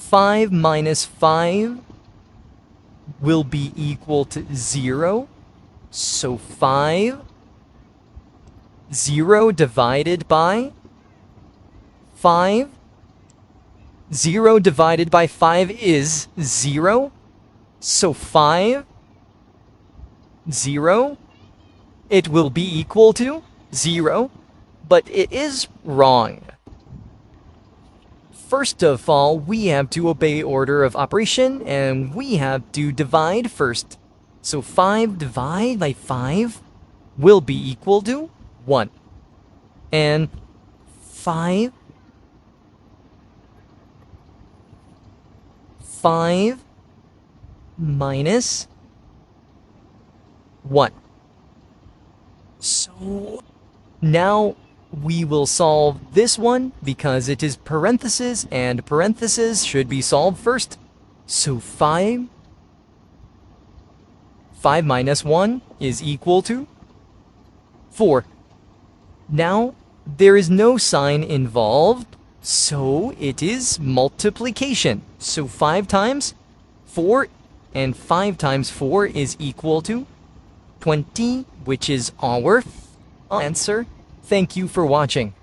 5 minus 5 will be equal to 0. So 5, 0 divided by 5. 0 divided by 5 is 0. So 5, 0, it will be equal to 0, but it is wrong. First of all, we have to obey order of operation, and we have to divide first. So 5 divided by 5 will be equal to 1. And 5 minus 1. So now we will solve this one because it is parentheses, and parentheses should be solved first. So 5 minus 1 is equal to 4. Now there is no sign involved, so it is multiplication. So 5 times 4, and 5 times 4 is equal to 20, which is our answer. Thank you for watching.